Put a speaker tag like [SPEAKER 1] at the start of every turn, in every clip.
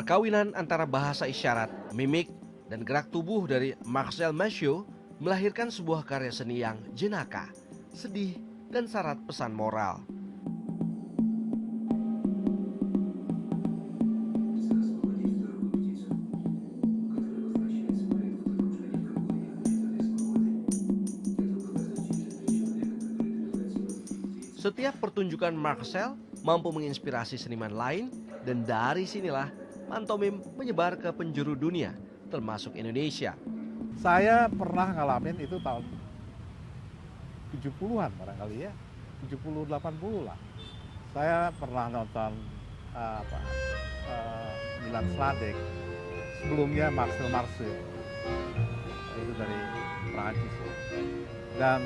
[SPEAKER 1] Perkawinan antara bahasa isyarat, mimik, dan gerak tubuh dari Marcel Massieu melahirkan sebuah karya seni yang jenaka, sedih, dan syarat pesan moral. Setiap pertunjukan Marcel mampu menginspirasi seniman lain, dan dari sinilah pantomim menyebar ke penjuru dunia, termasuk Indonesia.
[SPEAKER 2] Saya pernah ngalamin itu tahun 70-an barangkali ya, 70 80 lah. Saya pernah nonton Milan Sladek, sebelumnya Marcel Marceau, itu dari Prancis. Dan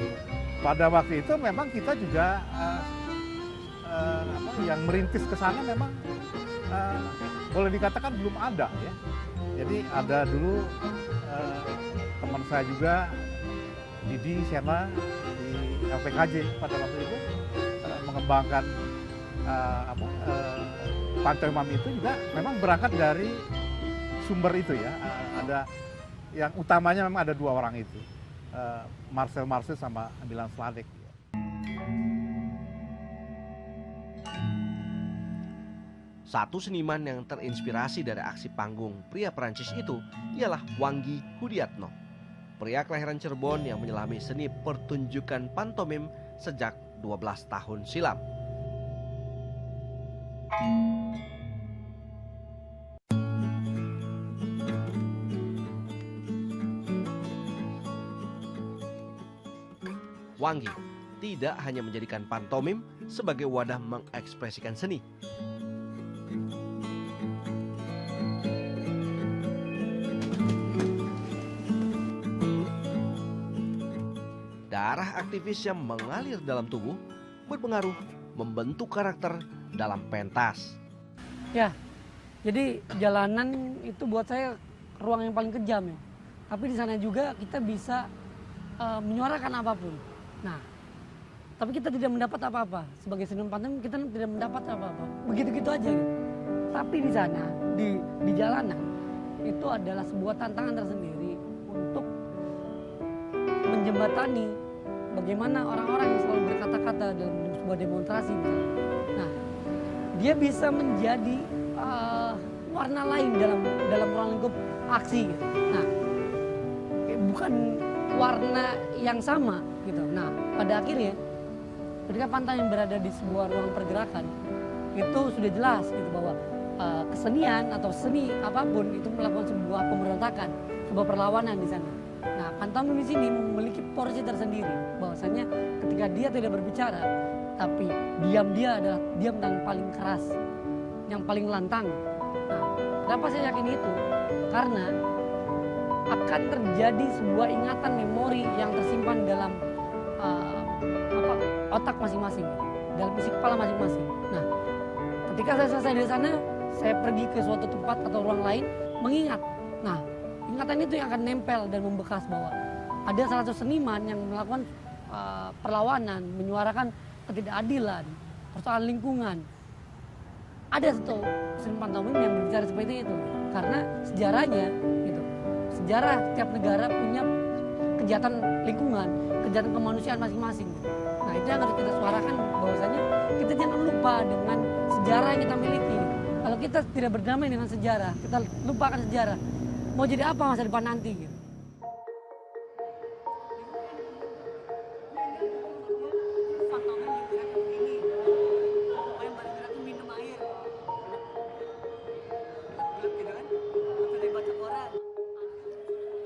[SPEAKER 2] pada waktu itu memang kita juga yang merintis ke sana memang boleh dikatakan belum ada ya. Jadi ada dulu teman saya juga Didi Sena di LPKJ pada waktu itu mengembangkan pantomim itu juga memang berangkat dari sumber itu ya. Ada yang utamanya memang ada dua orang itu, Marcel Marceau sama Milan Sladek.
[SPEAKER 1] Satu seniman yang terinspirasi dari aksi panggung pria Perancis itu ialah Wanggi Hudiatno, pria kelahiran Cirebon yang menyelami seni pertunjukan pantomim sejak 12 tahun silam. Wanggi tidak hanya menjadikan pantomim sebagai wadah mengekspresikan seni. Darah aktivis yang mengalir dalam tubuh berpengaruh membentuk karakter dalam pentas.
[SPEAKER 3] Ya, jadi jalanan itu buat saya ruang yang paling kejam ya. Tapi di sana juga kita bisa menyuarakan apapun. Nah, tapi kita tidak mendapat apa-apa. Sebagai seniman pantomim kita tidak mendapat apa-apa. Begitu-gitu aja gitu. Tapi di sana, di jalanan, itu adalah sebuah tantangan tersendiri untuk menjembatani bagaimana orang-orang yang selalu berkata-kata dalam sebuah demonstrasi. Nah, dia bisa menjadi warna lain dalam ruang lingkup aksi gitu. Nah, bukan warna yang sama gitu. Nah, pada akhirnya ketika pantomim berada di sebuah ruang pergerakan, itu sudah jelas gitu bahwa kesenian atau seni apapun itu melakukan sebuah pemberontakan, sebuah perlawanan di sana. Nah, pantomim di sini memiliki porsi tersendiri, bahwasanya ketika dia tidak berbicara, tapi diam dia adalah diam yang paling keras, yang paling lantang. Nah, kenapa saya yakin itu? Karena akan terjadi sebuah ingatan memori yang tersimpan dalam otak masing-masing, dalam isi kepala masing-masing. Nah, ketika saya selesai dari sana, saya pergi ke suatu tempat atau ruang lain, mengingat. Nah, ingatan itu yang akan nempel dan membekas bahwa ada salah satu seniman yang melakukan perlawanan, menyuarakan ketidakadilan, persoalan lingkungan. Ada satu seniman pantomim yang berbicara seperti itu, karena sejarahnya gitu. Sejarah setiap negara punya kejahatan lingkungan, kejahatan kemanusiaan masing-masing. Nah, itu yang harus kita suarakan, bahwasanya kita jangan lupa dengan sejarah yang kita miliki. Kalau kita tidak berdamai dengan sejarah, kita lupakan sejarah, mau jadi apa masa depan nanti gitu.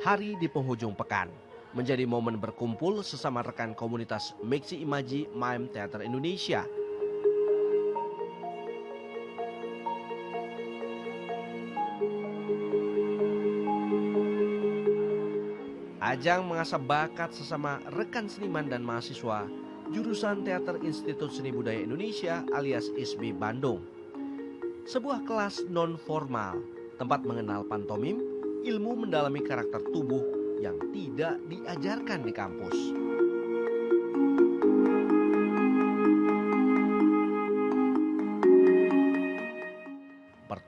[SPEAKER 1] Hari di penghujung pekan menjadi momen berkumpul sesama rekan komunitas Mixi Imaji Mime Theater Indonesia. Ajang mengasah bakat sesama rekan seniman dan mahasiswa jurusan Teater Institut Seni Budaya Indonesia alias ISB Bandung. Sebuah kelas non formal, tempat mengenal pantomim, ilmu mendalami karakter tubuh yang tidak diajarkan di kampus.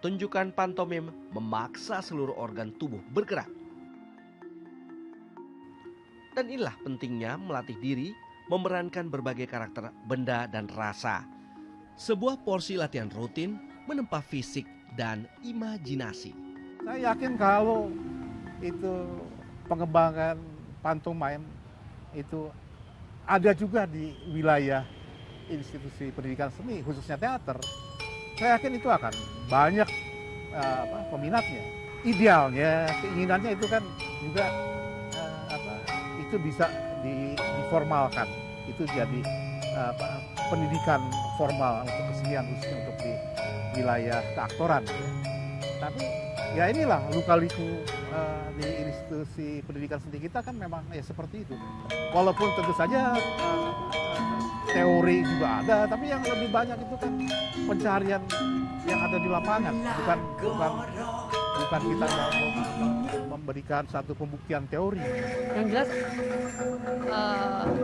[SPEAKER 1] Pertunjukan pantomim memaksa seluruh organ tubuh bergerak. Dan inilah pentingnya melatih diri memerankan berbagai karakter benda dan rasa. Sebuah porsi latihan rutin menempa fisik dan imajinasi.
[SPEAKER 2] Saya yakin kalau itu pengembangan pantomim itu ada juga di wilayah institusi pendidikan seni, khususnya teater. Saya yakin itu akan banyak peminatnya. Idealnya, keinginannya itu kan juga itu bisa diformalkan. Itu jadi pendidikan formal untuk kesenian, khususnya untuk di wilayah keaktoran. Tapi ya inilah luka-liku di institusi pendidikan seni kita kan memang ya seperti itu. Walaupun tentu saja teori juga ada, tapi yang lebih banyak itu kan pencarian yang ada di lapangan, bukan kita memberikan satu pembuktian teori.
[SPEAKER 3] Yang jelas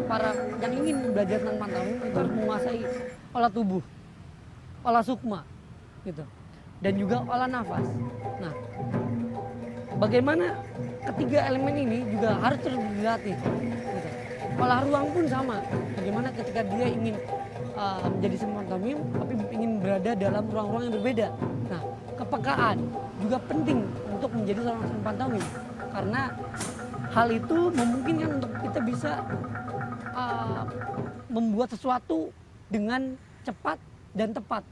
[SPEAKER 3] para yang ingin belajar tentang pantomim itu harus menguasai olah tubuh, olah sukma, gitu, dan juga olah nafas. Nah, bagaimana ketiga elemen ini juga harus terus dilatih. Gitu. Olah ruang pun sama. Bagaimana ketika dia ingin menjadi seniman pantomim, tapi ingin berada dalam ruang-ruang yang berbeda. Nah, kepekaan juga penting untuk menjadi seorang seniman pantomim, karena hal itu memungkinkan untuk kita bisa membuat sesuatu dengan cepat dan tepat.